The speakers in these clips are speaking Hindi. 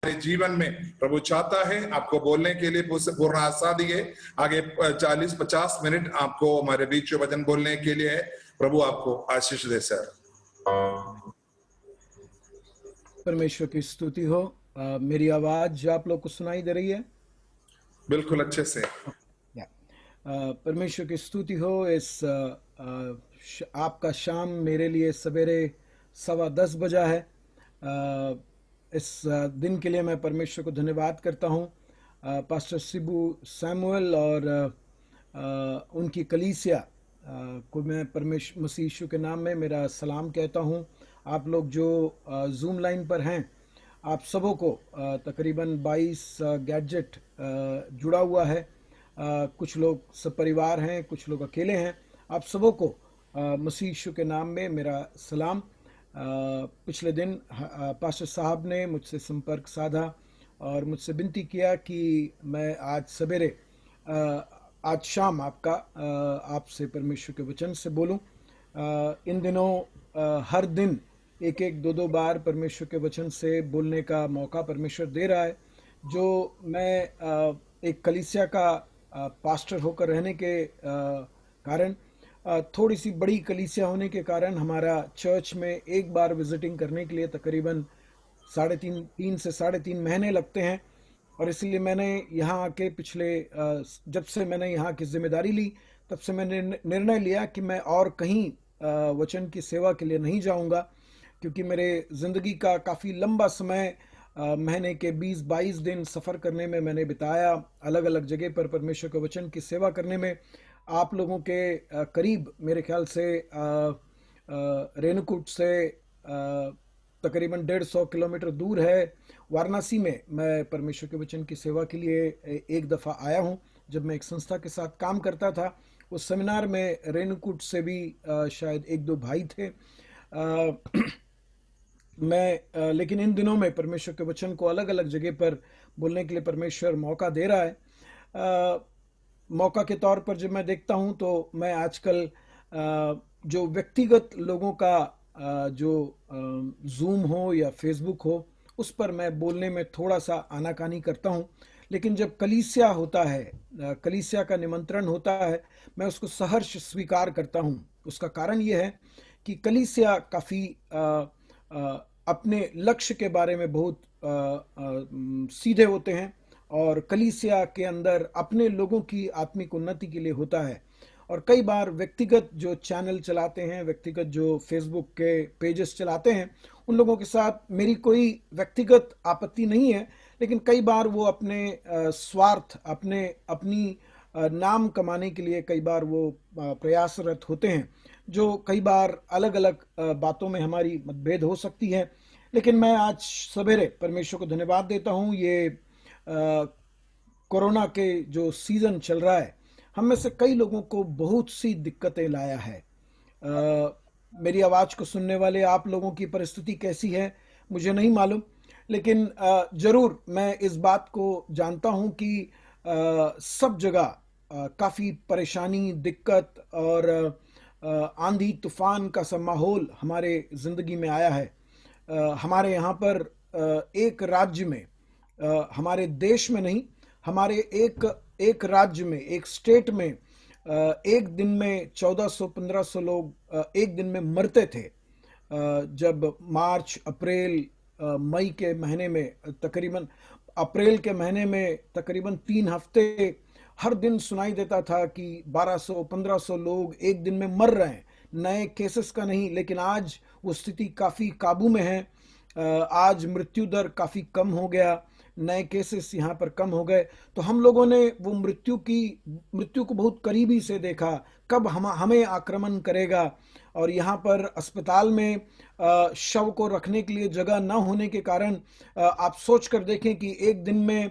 जीवन में प्रभु चाहता है आपको बोलने के लिए पूर्ण आशा दिए। आगे 40-50 मिनट आपको हमारे बीच वचन बोलने के लिए है। प्रभु आपको आशीष दे सर। परमेश्वर की स्तुति हो। मेरी आवाज आप लोग को सुनाई दे रही है? बिल्कुल अच्छे से। परमेश्वर की स्तुति हो। इस आपका शाम मेरे लिए सवेरे 10:15 बजा है। इस दिन के लिए मैं परमेश्वर को धन्यवाद करता हूँ। पास्टर शिबू सैमुअल और उनकी कलीसिया को मैं परमेश्वर मसीह यीशु के नाम में मेरा सलाम कहता हूँ। आप लोग जो जूम लाइन पर हैं, आप सबों को तकरीबन 22 गैजेट जुड़ा हुआ है। कुछ लोग सपरिवार हैं, कुछ लोग अकेले हैं। आप सबों को मसीह यीशु के नाम में मेरा सलाम। पिछले दिन पास्टर साहब ने मुझसे संपर्क साधा और मुझसे विनती किया कि मैं आज सवेरे आज शाम आपसे परमेश्वर के वचन से बोलूं। इन दिनों हर दिन एक दो बार परमेश्वर के वचन से बोलने का मौका परमेश्वर दे रहा है। जो मैं एक कलीसिया का पास्टर होकर रहने के कारण, थोड़ी सी बड़ी कलीसिया होने के कारण हमारा चर्च में एक बार विजिटिंग करने के लिए तकरीबन 3 से 3.5 महीने लगते हैं। और इसलिए मैंने यहाँ आके जब से मैंने यहाँ की जिम्मेदारी ली, तब से मैंने निर्णय लिया कि मैं और कहीं वचन की सेवा के लिए नहीं जाऊँगा, क्योंकि मेरे ज़िंदगी का काफ़ी लंबा समय महीने के 20-22 दिन सफ़र करने में मैंने बिताया, अलग अलग जगह पर परमेश्वर के वचन की सेवा करने में। आप लोगों के करीब मेरे ख्याल से रेणुकूट से तकरीबन 150 किलोमीटर दूर है वाराणसी में मैं परमेश्वर के वचन की सेवा के लिए एक दफ़ा आया हूँ। जब मैं एक संस्था के साथ काम करता था, उस सेमिनार में रेणुकूट से भी शायद 1-2 भाई थे। लेकिन इन दिनों में परमेश्वर के वचन को अलग अलग जगह पर बोलने के लिए परमेश्वर मौका दे रहा है। मौका के तौर पर जब मैं देखता हूं तो मैं आजकल जो व्यक्तिगत लोगों का जो जूम हो या फेसबुक हो, उस पर मैं बोलने में थोड़ा सा आनाकानी करता हूं। लेकिन जब कलीसिया होता है, कलीसिया का निमंत्रण होता है, मैं उसको सहर्ष स्वीकार करता हूं। उसका कारण ये है कि कलीसिया काफ़ी अपने लक्ष्य के बारे में बहुत सीधे होते हैं और कलीसिया के अंदर अपने लोगों की आत्मिक उन्नति के लिए होता है। और कई बार व्यक्तिगत जो चैनल चलाते हैं, व्यक्तिगत जो फेसबुक के पेजेस चलाते हैं, उन लोगों के साथ मेरी कोई व्यक्तिगत आपत्ति नहीं है, लेकिन कई बार वो अपने स्वार्थ, अपनी नाम कमाने के लिए कई बार वो प्रयासरत होते हैं, जो कई बार अलग अलग बातों में हमारी मतभेद हो सकती है। लेकिन मैं आज सवेरे परमेश्वर को धन्यवाद देता हूँ। ये कोरोना के जो सीज़न चल रहा है, हम में से कई लोगों को बहुत सी दिक्कतें लाया है। मेरी आवाज़ को सुनने वाले आप लोगों की परिस्थिति कैसी है मुझे नहीं मालूम, लेकिन ज़रूर मैं इस बात को जानता हूँ कि सब जगह काफ़ी परेशानी, दिक्कत और आंधी तूफान का सा माहौल हमारे ज़िंदगी में आया है। हमारे यहाँ पर एक राज्य में, हमारे देश में नहीं, हमारे एक राज्य में, एक स्टेट में एक दिन में 1400-1500 लोग एक दिन में मरते थे। जब मार्च, अप्रैल, मई के महीने में तकरीबन अप्रैल के महीने में तकरीबन 3 हफ्ते हर दिन सुनाई देता था कि 1200-1500 लोग एक दिन में मर रहे हैं। नए केसेस का नहीं, लेकिन आज वो स्थिति काफ़ी काबू में है। आज मृत्यु दर काफ़ी कम हो गया, नए केसेस यहाँ पर कम हो गए। तो हम लोगों ने वो मृत्यु को बहुत करीबी से देखा, कब हमें आक्रमण करेगा। और यहाँ पर अस्पताल में शव को रखने के लिए जगह न होने के कारण आप सोच कर देखें कि एक दिन में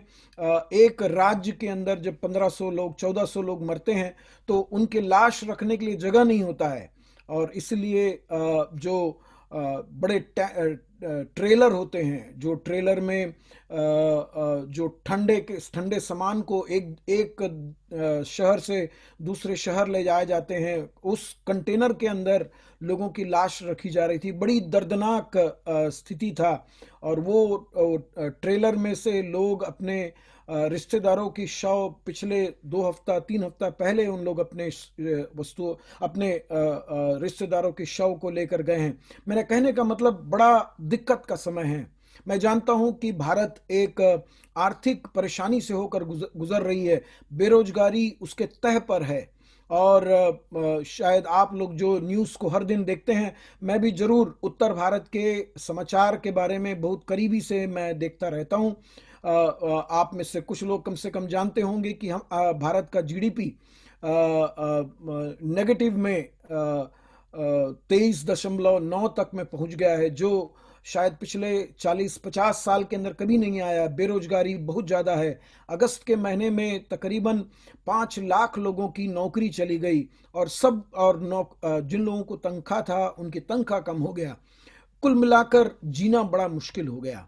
एक राज्य के अंदर जब 1500 लोग, 1400 लोग मरते हैं, तो उनके लाश रखने के लिए जगह नहीं होता है। और इसलिए जो बड़े ट्रेलर होते हैं, जो ट्रेलर में जो ठंडे सामान को एक शहर से दूसरे शहर ले जाए जाते हैं, उस कंटेनर के अंदर लोगों की लाश रखी जा रही थी। बड़ी दर्दनाक स्थिति था। और वो ट्रेलर में से लोग अपने रिश्तेदारों की शव पिछले 2 हफ्ता 3 हफ्ता पहले उन लोग अपने वस्तु अपने रिश्तेदारों की शव को लेकर गए हैं। मेरा कहने का मतलब बड़ा दिक्कत का समय है। मैं जानता हूं कि भारत एक आर्थिक परेशानी से होकर गुजर रही है। बेरोजगारी उसके तह पर है। और शायद आप लोग जो न्यूज़ को हर दिन देखते हैं, मैं भी जरूर उत्तर भारत के समाचार के बारे में बहुत करीबी से मैं देखता रहता हूं। आप में से कुछ लोग कम से कम जानते होंगे कि हम भारत का जीडीपी नेगेटिव में 23.9 तक में पहुंच गया है, जो शायद पिछले 40-50 साल के अंदर कभी नहीं आया। बेरोजगारी बहुत ज़्यादा है। अगस्त के महीने में तकरीबन 5 लाख लोगों की नौकरी चली गई। और जिन लोगों को तनख्वाह था उनकी तनख्वाह कम हो गया। कुल मिलाकर जीना बड़ा मुश्किल हो गया।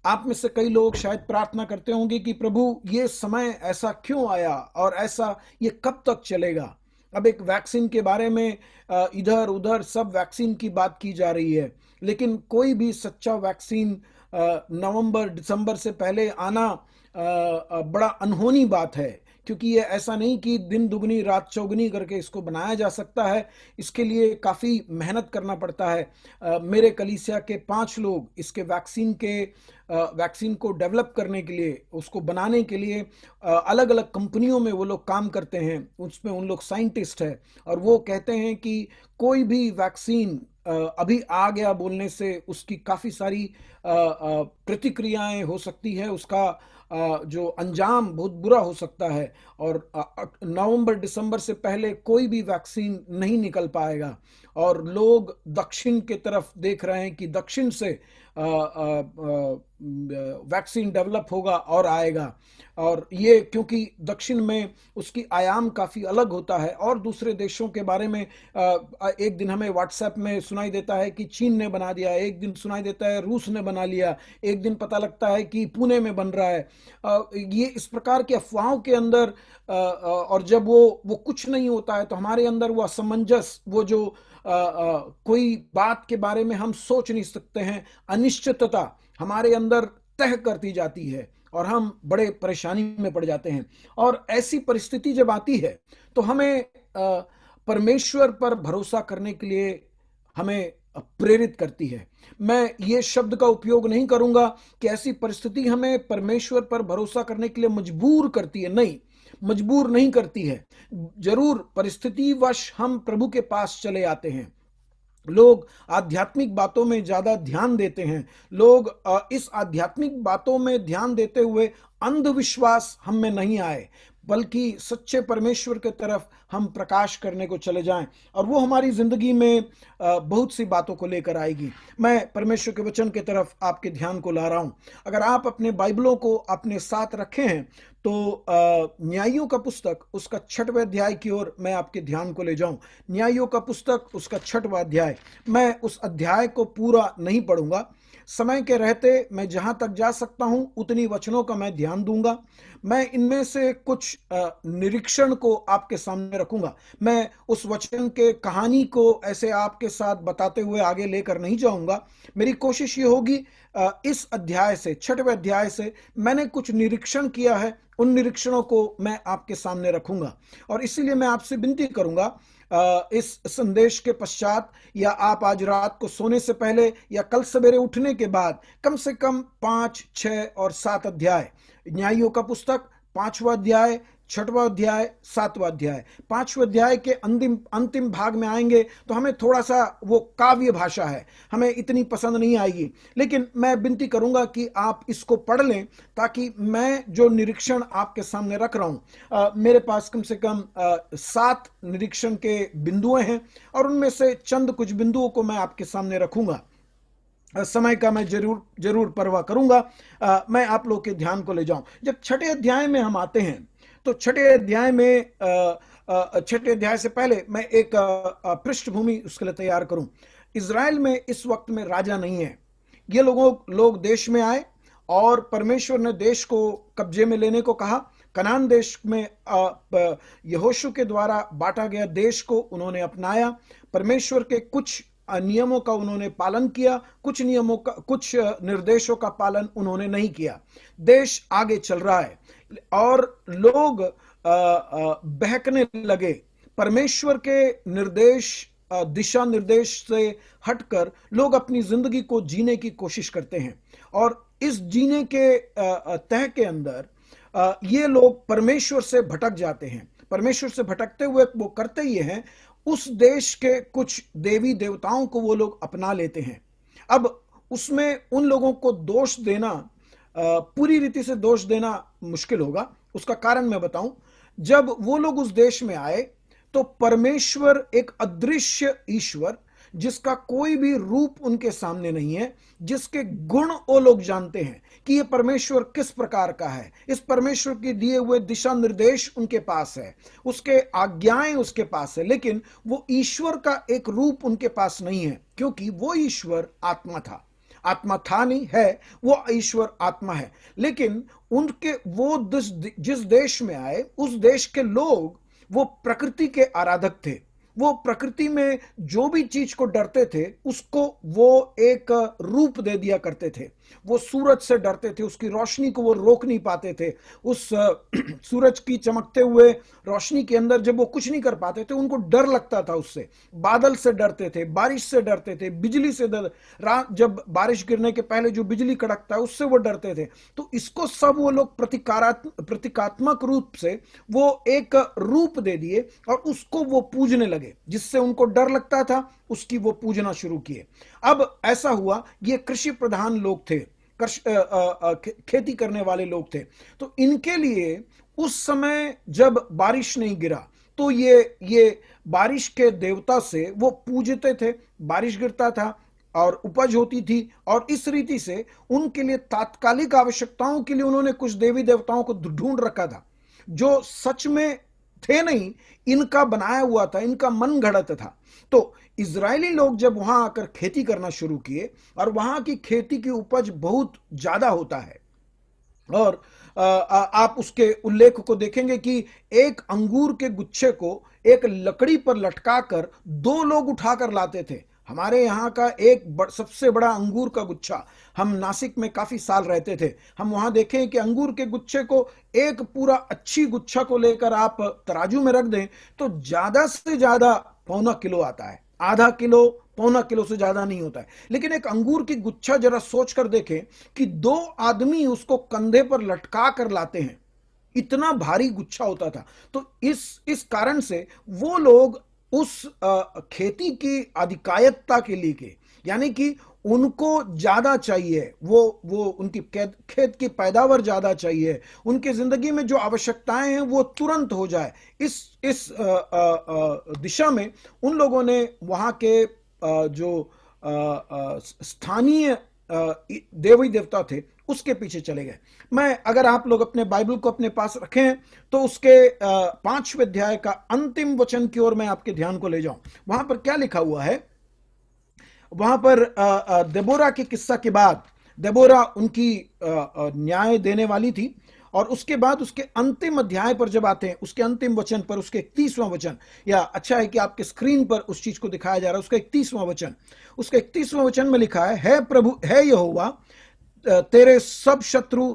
आप में से कई लोग शायद प्रार्थना करते होंगे कि प्रभु, ये समय ऐसा क्यों आया और ऐसा ये कब तक चलेगा। अब एक वैक्सीन के बारे में इधर उधर सब वैक्सीन की बात की जा रही है, लेकिन कोई भी सच्चा वैक्सीन नवंबर दिसंबर से पहले आना बड़ा अनहोनी बात है। क्योंकि ये ऐसा नहीं कि दिन दुगनी रात चौगुनी करके इसको बनाया जा सकता है। इसके लिए काफ़ी मेहनत करना पड़ता है। मेरे कलीसिया के 5 लोग इसके वैक्सीन को डेवलप करने के लिए, उसको बनाने के लिए अलग अलग कंपनियों में वो लोग काम करते हैं। उसमें उन लोग साइंटिस्ट है। और वो कहते हैं कि कोई भी वैक्सीन अभी आ गया बोलने से उसकी काफ़ी सारी प्रतिक्रियाएं हो सकती है। उसका जो अंजाम बहुत बुरा हो सकता है। और नवंबर दिसंबर से पहले कोई भी वैक्सीन नहीं निकल पाएगा। और लोग दक्षिण के तरफ देख रहे हैं कि दक्षिण से वैक्सीन डेवलप होगा और आएगा। और ये क्योंकि दक्षिण में उसकी आयाम काफ़ी अलग होता है। और दूसरे देशों के बारे में एक दिन हमें व्हाट्सएप में सुनाई देता है कि चीन ने बना दिया, एक दिन सुनाई देता है रूस ने बना लिया, एक दिन पता लगता है कि पुणे में बन रहा है। ये इस प्रकार के अफवाहों के अंदर और जब वो कुछ नहीं होता है तो हमारे अंदर वो असमंजस, वो जो कोई बात के बारे में हम सोच नहीं सकते हैं, अनिश्चितता हमारे अंदर तह करती जाती है और हम बड़े परेशानी में पड़ जाते हैं। और ऐसी परिस्थिति जब आती है तो हमें परमेश्वर पर भरोसा करने के लिए हमें प्रेरित करती है। मैं ये शब्द का उपयोग नहीं करूंगा कि ऐसी परिस्थिति हमें परमेश्वर पर भरोसा करने के लिए मजबूर करती है। नहीं, मजबूर नहीं करती है। जरूर परिस्थितिवश हम प्रभु के पास चले आते हैं। लोग आध्यात्मिक बातों में ज्यादा ध्यान देते हैं। लोग इस आध्यात्मिक बातों में ध्यान देते हुए अंधविश्वास हम में नहीं आए, बल्कि सच्चे परमेश्वर के तरफ हम प्रकाश करने को चले जाएं। और वो हमारी जिंदगी में बहुत सी बातों को लेकर आएगी। मैं परमेश्वर के वचन के तरफ आपके ध्यान को ला रहा हूं। अगर आप अपने बाइबलों को अपने साथ रखे हैं तो न्यायियों का पुस्तक उसका 6वें अध्याय की ओर मैं आपके ध्यान को ले जाऊं। न्यायियों का पुस्तक उसका 6वां अध्याय। मैं उस अध्याय को पूरा नहीं पढ़ूंगा। समय के रहते मैं जहां तक जा सकता हूं उतनी वचनों का मैं ध्यान दूंगा। मैं इनमें से कुछ निरीक्षण को आपके सामने रखूंगा। मैं उस वचन के कहानी को ऐसे आपके साथ बताते हुए आगे लेकर नहीं जाऊंगा। मेरी कोशिश ये होगी इस अध्याय से, 6वें अध्याय से मैंने कुछ निरीक्षण किया है, उन निरीक्षणों को मैं आपके सामने रखूंगा। और इसीलिए मैं आपसे विनती करूंगा इस संदेश के पश्चात, या आप आज रात को सोने से पहले या कल सवेरे उठने के बाद कम से कम 5, 6 और 7 अध्याय, न्यायियों का पुस्तक 5वां अध्याय, 6वां अध्याय, 7वां अध्याय, 5वें अध्याय के अंतिम भाग में आएंगे तो हमें थोड़ा सा वो काव्य भाषा है, हमें इतनी पसंद नहीं आएगी। लेकिन मैं विनती करूंगा कि आप इसको पढ़ लें, ताकि मैं जो निरीक्षण आपके सामने रख रहा हूं, मेरे पास कम से कम 7 निरीक्षण के बिंदुएं हैं और उनमें से चंद कुछ बिंदुओं को मैं आपके सामने रखूंगा। समय का मैं जरूर परवाह करूंगा। मैं आप लोग के ध्यान को ले जाऊं। जब 6ठे अध्याय में हम आते हैं तो 6ठे अध्याय में 6ठे अध्याय से पहले मैं एक पृष्ठभूमि उसके लिए तैयार करूं। इज़राइल में इस वक्त में राजा नहीं है। ये लोग देश में आए और परमेश्वर ने देश को कब्जे में लेने को कहा। कनान देश में यहोशू के द्वारा बांटा गया देश को उन्होंने अपनाया। परमेश्वर के कुछ नियमों का उन्होंने पालन किया, कुछ नियमों का, कुछ निर्देशों का पालन उन्होंने नहीं किया। देश आगे चल रहा है और लोग बहकने लगे। परमेश्वर के निर्देश, दिशा निर्देश से हटकर लोग अपनी जिंदगी को जीने की कोशिश करते हैं और इस जीने के तह के अंदर ये लोग परमेश्वर से भटक जाते हैं। परमेश्वर से भटकते हुए वो करते ही हैं, उस देश के कुछ देवी देवताओं को वो लोग अपना लेते हैं। अब उसमें उन लोगों को दोष देना, पूरी रीति से दोष देना मुश्किल होगा। उसका कारण मैं बताऊं, जब वो लोग उस देश में आए तो परमेश्वर एक अदृश्य ईश्वर, जिसका कोई भी रूप उनके सामने नहीं है, जिसके गुण वो लोग जानते हैं कि ये परमेश्वर किस प्रकार का है, इस परमेश्वर के दिए हुए दिशा निर्देश उनके पास है, उसके आज्ञाएं उसके पास है, लेकिन वो ईश्वर का एक रूप उनके पास नहीं है, क्योंकि वो ईश्वर आत्मा था। आत्मा था नहीं है, वो ईश्वर आत्मा है। लेकिन उनके वो जिस देश में आए, उस देश के लोग वो प्रकृति के आराधक थे। वो प्रकृति में जो भी चीज को डरते थे उसको वो एक रूप दे दिया करते थे। वो सूरज से डरते थे, उसकी रोशनी को वो रोक नहीं पाते थे। उस सूरज की चमकते हुए रोशनी के अंदर जब वो कुछ नहीं कर पाते थे, उनको डर लगता था उससे। बादल से डरते थे, बारिश से डरते थे, बिजली से जब बारिश गिरने के पहले जो बिजली कड़कता है उससे वो डरते थे। तो इसको सब वो लोग प्रतीकात्मक रूप से वो एक रूप दे दिए और उसको वो पूजने लगे। जिससे उनको डर लगता था उसकी वो पूजना शुरू किए। अब ऐसा हुआ, ये कृषि प्रधान लोग थे, खेती करने वाले लोग थे, तो इनके लिए उस समय जब बारिश नहीं गिरा तो ये बारिश के देवता से वो पूजते थे। बारिश गिरता था और उपज होती थी, और इस रीति से उनके लिए तात्कालिक आवश्यकताओं के लिए उन्होंने कुछ देवी देवताओं को ढूंढ रखा था जो सच में थे नहीं, इनका बनाया हुआ था, इनका मन घड़त था। तो इजरायली लोग जब वहां आकर खेती करना शुरू किए, और वहां की खेती की उपज बहुत ज्यादा होता है, और आप उसके उल्लेख को देखेंगे कि एक अंगूर के गुच्छे को एक लकड़ी पर लटकाकर 2 लोग उठाकर लाते थे। हमारे यहाँ का एक सबसे बड़ा अंगूर का गुच्छा, हम नासिक में काफी साल रहते थे, हम वहां देखें कि अंगूर के गुच्छे को एक पूरा अच्छी गुच्छा को लेकर आप तराजू में रख दें तो ज्यादा से ज्यादा 1.25 किलो आता है। आधा किलो 1.25 किलो से ज्यादा नहीं होता है। लेकिन एक अंगूर की गुच्छा जरा सोच कर देखें कि 2 आदमी उसको कंधे पर लटका कर लाते हैं, इतना भारी गुच्छा होता था। तो इस कारण से वो लोग उस खेती की अधिकायत्ता के लिए, यानी कि उनको ज्यादा चाहिए, वो उनकी खेत की पैदावार ज्यादा चाहिए, उनकी जिंदगी में जो आवश्यकताएं हैं वो तुरंत हो जाए, इस दिशा में उन लोगों ने वहां के जो स्थानीय देवी देवता थे उसके पीछे चले गए। मैं, अगर आप लोग अपने बाइबल को अपने पास रखें तो उसके 5वें अध्याय का अंतिम वचन की ओर मैं आपके ध्यान को ले जाऊं। वहां पर क्या लिखा हुआ है? वहां पर देबोरा के किस्सा के बाद, देबोरा उनकी न्याय देने वाली थी, और उसके बाद उसके अंतिम अध्याय पर जब आते हैं, उसके अंतिम वचन पर, उसके 31वां वचन, या अच्छा है कि आपके स्क्रीन पर उस चीज को दिखाया जा रहा है, उसका 31वां वचन, उसके 31वां वचन में लिखा है प्रभु, है यहोवा, तेरे सब शत्रु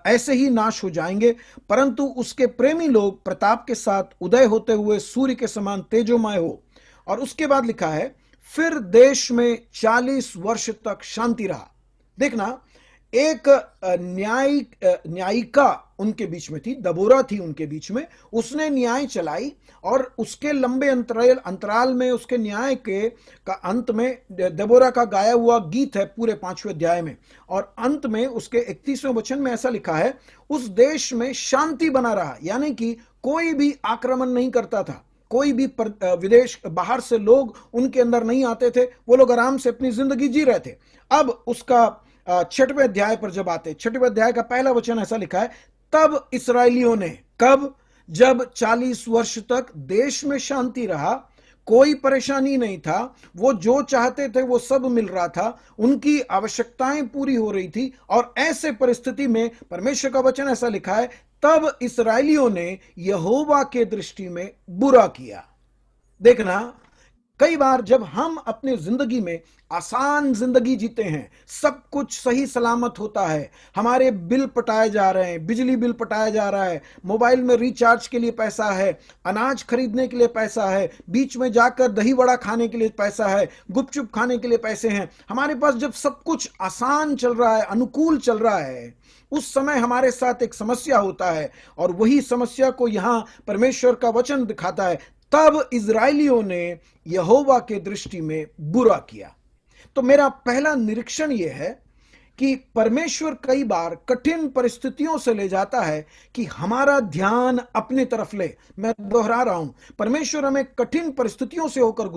ऐसे ही नाश हो जाएंगे, परंतु उसके प्रेमी लोग प्रताप के साथ उदय होते हुए सूर्य के समान तेजोमय हो। और उसके बाद लिखा है, फिर देश में 40 वर्ष तक शांति रहा। देखना, एक न्यायिका उनके बीच में थी, दबोरा थी उनके बीच में, उसने न्याय चलाई, और उसके लंबे अंतराल में, उसके न्याय के का अंत में दबोरा का गाया हुआ गीत है पूरे 5वें अध्याय में, और अंत में उसके 31वें वचन में ऐसा लिखा है, उस देश में शांति बना रहा, यानी कि कोई भी आक्रमण नहीं करता था, कोई भी विदेश बाहर से लोग उनके अंदर नहीं आते थे, वो लोग आराम से अपनी जिंदगी जी रहे थे। अब उसका 6वें अध्याय पर जब आते, 6वें अध्याय का पहला वचन ऐसा लिखा है, तब इसराइलियों ने, कब? जब 40 वर्ष तक देश में शांति रहा, कोई परेशानी नहीं था, वो जो चाहते थे वो सब मिल रहा था, उनकी आवश्यकताएं पूरी हो रही थी। और ऐसे परिस्थिति में परमेश्वर का वचन ऐसा लिखा है, तब इस्राएलियों ने यहोवा के दृष्टि में बुरा किया। देखना, कई बार जब हम अपनी जिंदगी में आसान जिंदगी जीते हैं, सब कुछ सही सलामत होता है, हमारे बिल पटाए जा रहे हैं, बिजली बिल पटाया जा रहा है, मोबाइल में रिचार्ज के लिए पैसा है, अनाज खरीदने के लिए पैसा है, बीच में जाकर दही वड़ा खाने के लिए पैसा है, गुपचुप खाने के लिए पैसे हैं, हमारे पास जब सब कुछ आसान चल रहा है, अनुकूल चल रहा है, उस समय हमारे साथ एक समस्या होता है। और वही समस्या को यहां परमेश्वर का वचन दिखाता है, तब इजरायलियों ने यहोवा के दृष्टि में बुरा किया। तो मेरा पहला निरीक्षण यह है कि परमेश्वर कई बार कठिन परिस्थितियों से ले जाता है कि हमारा ध्यान अपनी तरफ ले। मैं दोहरा रहा हूं, परमेश्वर हमें कठिन परिस्थितियों से होकर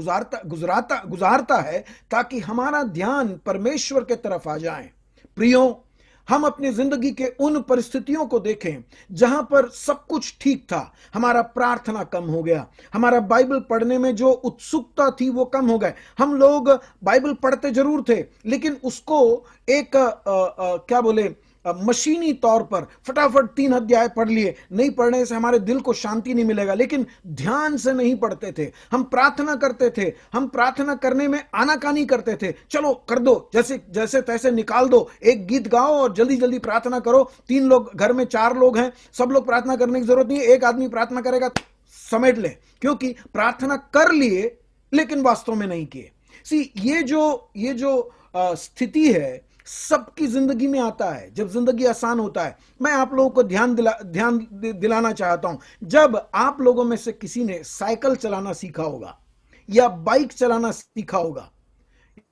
गुजारता है ताकि हमारा ध्यान परमेश्वर के तरफ आ जाए। प्रियो, हम अपनी जिंदगी के उन परिस्थितियों को देखें जहां पर सब कुछ ठीक था, हमारा प्रार्थना कम हो गया, हमारा बाइबल पढ़ने में जो उत्सुकता थी वो कम हो गए। हम लोग बाइबल पढ़ते जरूर थे, लेकिन उसको एक क्या बोले, मशीनी तौर पर फटाफट 3 अध्याय पढ़ लिए। नहीं पढ़ने से हमारे दिल को शांति नहीं मिलेगा, लेकिन ध्यान से नहीं पढ़ते थे। हम प्रार्थना करते थे, हम प्रार्थना करने में आनाकानी करते थे, चलो कर दो, जैसे जैसे तैसे निकाल दो, एक गीत गाओ और जल्दी जल्दी प्रार्थना करो। 3 लोग घर में, 4 लोग हैं, सब लोग प्रार्थना करने की जरूरत नहीं है, एक आदमी प्रार्थना करेगा, समेट ले, क्योंकि प्रार्थना कर लिए लेकिन वास्तव में नहीं किए। ये जो स्थिति है सबकी जिंदगी में आता है जब जिंदगी आसान होता है। मैं आप लोगों को ध्यान दिलाना चाहता हूं, जब आप लोगों में से किसी ने साइकिल चलाना सीखा होगा या बाइक चलाना सीखा होगा,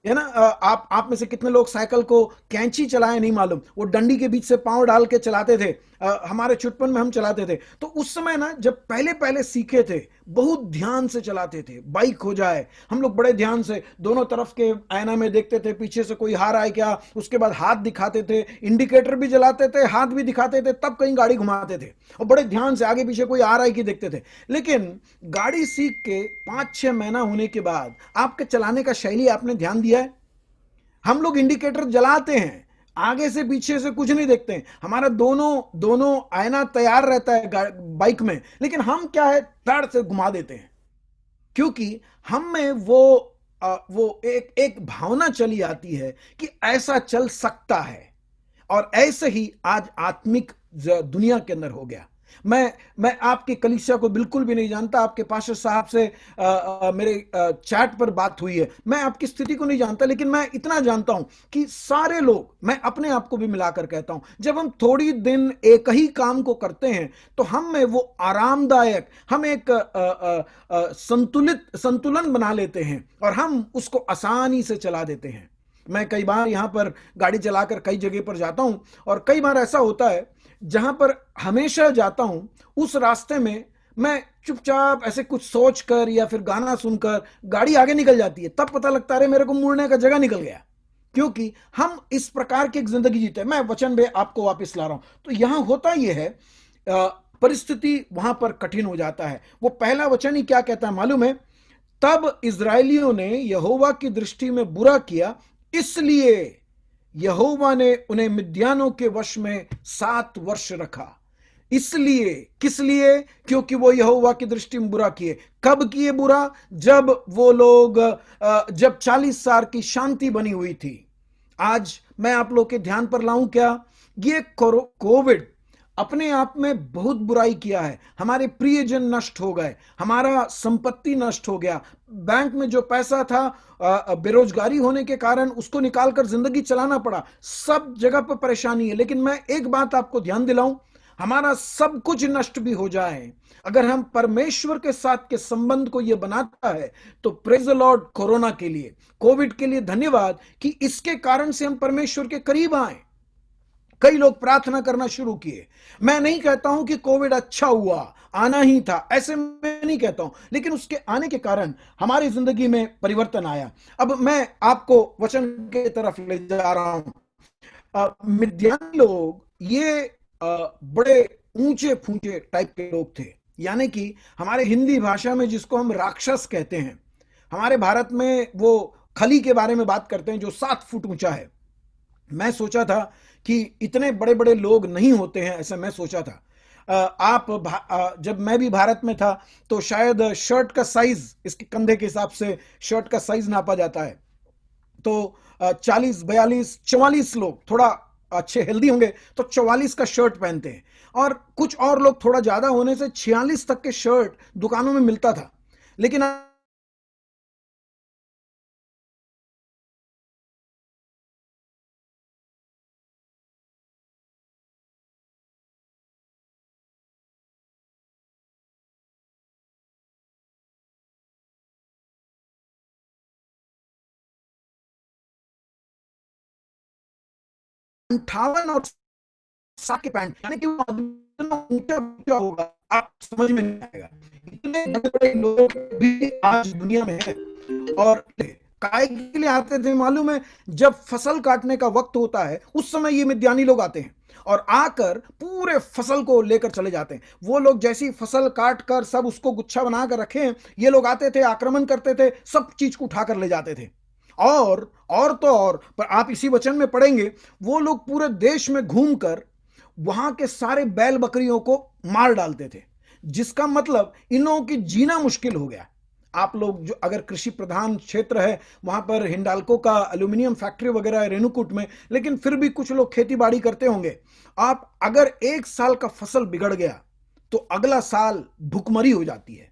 है ना, आप में से कितने लोग साइकिल को कैंची चलाए नहीं मालूम, वो डंडी के बीच से पांव डाल के चलाते थे। हमारे छुटपन में हम चलाते थे, तो उस समय ना जब पहले पहले सीखे थे बहुत ध्यान से चलाते थे। बाइक हो जाए, हम लोग बड़े ध्यान से दोनों तरफ के आईना में देखते थे, पीछे से कोई आ रहा है क्या, उसके बाद हाथ दिखाते थे, इंडिकेटर भी जलाते थे, हाथ भी दिखाते थे, तब कहीं गाड़ी घुमाते थे और बड़े ध्यान से आगे पीछे कोई आ रहा है कि देखते थे। लेकिन गाड़ी सीख के 5-6 महीना होने के बाद आपके चलाने का शैली आपने ध्यान दिया है? हम लोग इंडिकेटर जलाते हैं, आगे से पीछे से कुछ नहीं देखते हैं, हमारा दोनों आईना तैयार रहता है बाइक में, लेकिन हम क्या है, धड़ से घुमा देते हैं, क्योंकि हम में वो एक भावना चली आती है कि ऐसा चल सकता है। और ऐसे ही आज आत्मिक दुनिया के अंदर हो गया। मैं आपकी कलीसिया को बिल्कुल भी नहीं जानता, आपके पास्टर साहब से मेरे चैट पर बात हुई है, मैं आपकी स्थिति को नहीं जानता, लेकिन मैं इतना जानता हूं कि सारे लोग, मैं अपने आप को भी मिलाकर कहता हूं, जब हम थोड़ी दिन एक ही काम को करते हैं तो हम में वो आरामदायक, हम एक संतुलन बना लेते हैं और हम उसको आसानी से चला देते हैं। मैं कई बार यहां पर गाड़ी चलाकर कई जगह पर जाता हूं और कई बार ऐसा होता है जहां पर हमेशा जाता हूं उस रास्ते में मैं चुपचाप ऐसे कुछ सोचकर या फिर गाना सुनकर गाड़ी आगे निकल जाती है, तब पता लगता है मेरे को मुड़ने का जगह निकल गया, क्योंकि हम इस प्रकार की एक जिंदगी जीते हैं। मैं वचन में आपको वापस ला रहा हूं, तो यहां होता यह है, परिस्थिति वहां पर कठिन हो जाता है। वो पहला वचन ही क्या कहता है मालूम है? तब इजरायलियों ने यहोवा की दृष्टि में बुरा किया, इसलिए यहोवा ने उन्हें मिद्यानों के वश में 7 वर्ष रखा। इसलिए, किस लिए? क्योंकि वो यहोवा की दृष्टि में बुरा किए। कब किए बुरा? जब वो लोग, जब 40 साल की शांति बनी हुई थी। आज मैं आप लोग के ध्यान पर लाऊं क्या, ये कोविड अपने आप में बहुत बुराई किया है। हमारे प्रियजन नष्ट हो गए, हमारा संपत्ति नष्ट हो गया, बैंक में जो पैसा था बेरोजगारी होने के कारण उसको निकालकर जिंदगी चलाना पड़ा, सब जगह पर परेशानी है। लेकिन मैं एक बात आपको ध्यान दिलाऊं, हमारा सब कुछ नष्ट भी हो जाए, अगर हम परमेश्वर के साथ के संबंध को यह बनाता है तो प्रेज द लॉर्ड। कोरोना के लिए, कोविड के लिए धन्यवाद कि इसके कारण से हम परमेश्वर के करीब आए। कई लोग प्रार्थना करना शुरू किए। मैं नहीं कहता हूं कि कोविड अच्छा हुआ, आना ही था, ऐसे मैं नहीं कहता हूं, लेकिन उसके आने के कारण हमारी जिंदगी में परिवर्तन आया। अब मैं आपको वचन के तरफ ले जा रहा हूं। मिद्यानी लोग ये बड़े ऊंचे फूंचे टाइप के लोग थे, यानी कि हमारे हिंदी भाषा में जिसको हम राक्षस कहते हैं, हमारे भारत में वो खली के बारे में बात करते हैं जो 7 फुट ऊंचा है। मैं सोचा था कि इतने बड़े बड़े लोग नहीं होते हैं, ऐसा मैं सोचा था। जब मैं भी भारत में था तो शायद शर्ट का साइज, इसके कंधे के हिसाब से शर्ट का साइज नापा जाता है, तो 40 42 44 लोग थोड़ा अच्छे हेल्दी होंगे तो 44 का शर्ट पहनते हैं, और कुछ और लोग थोड़ा ज्यादा होने से 46 तक के शर्ट दुकानों में मिलता था। लेकिन अंठावन और 60 के पैंट, यानी कि वो इतना ऊंचा ऊंचा होगा, आप समझ में नहीं आएगा। इतने बड़े बड़े लोग भी आज दुनिया में है। और काय के लिए आते थे मालूम है? जब फसल काटने का वक्त होता है उस समय ये मिद्यानी लोग आते हैं और आकर पूरे फसल को लेकर चले जाते हैं। वो लोग जैसी फसल काट कर सब उसको गुच्छा बनाकर रखे हैं, ये लोग आते थे, आक्रमण करते थे, सब चीज को उठाकर ले जाते थे। और तो और, पर आप इसी वचन में पढ़ेंगे, वो लोग पूरे देश में घूमकर वहां के सारे बैल बकरियों को मार डालते थे, जिसका मतलब इन लोगों की जीना मुश्किल हो गया। आप लोग जो अगर कृषि प्रधान क्षेत्र है, वहां पर हिंडाल्को का एल्यूमिनियम फैक्ट्री वगैरह है रेणुकूट में, लेकिन फिर भी कुछ लोग खेती बाड़ी करते होंगे। आप अगर 1 साल का फसल बिगड़ गया तो अगला साल भुखमरी हो जाती है।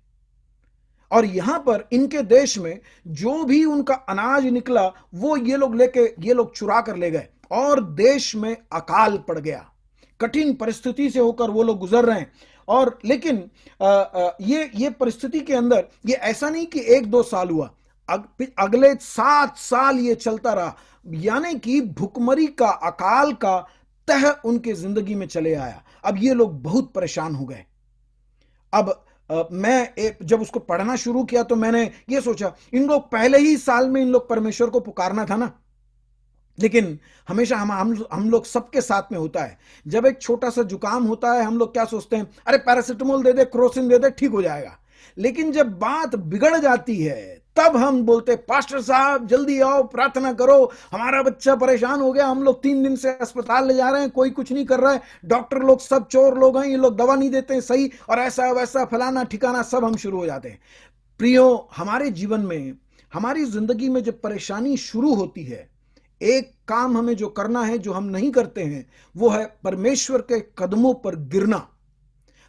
और यहां पर इनके देश में जो भी उनका अनाज निकला वो ये लोग चुरा कर ले गए, और देश में अकाल पड़ गया। कठिन परिस्थिति से होकर वो लोग गुजर रहे हैं। और लेकिन ये परिस्थिति के अंदर ये ऐसा नहीं कि 1-2 साल हुआ, अगले 7 साल ये चलता रहा, यानी कि भुखमरी का, अकाल का तह उनके जिंदगी में चले आया। अब ये लोग बहुत परेशान हो गए। अब जब उसको पढ़ना शुरू किया तो मैंने ये सोचा, इन लोग पहले ही साल में इन लोग परमेश्वर को पुकारना था ना। लेकिन हमेशा हम लोग सबके साथ में होता है, जब एक छोटा सा जुकाम होता है हम लोग क्या सोचते हैं, अरे पैरासिटामोल दे दे, क्रोसिन दे दे, ठीक हो जाएगा। लेकिन जब बात बिगड़ जाती है तब हम बोलते, पास्टर साहब जल्दी आओ, प्रार्थना करो, हमारा बच्चा परेशान हो गया, हम लोग 3 दिन से अस्पताल ले जा रहे हैं, कोई कुछ नहीं कर रहा है, डॉक्टर लोग सब चोर लोग हैं, ये लोग दवा नहीं देते हैं सही, और ऐसा वैसा फलाना ठिकाना सब हम शुरू हो जाते हैं। प्रियो, हमारे जीवन में, हमारी जिंदगी में जब परेशानी शुरू होती है, एक काम हमें जो करना है, जो हम नहीं करते हैं, वो है परमेश्वर के कदमों पर गिरना।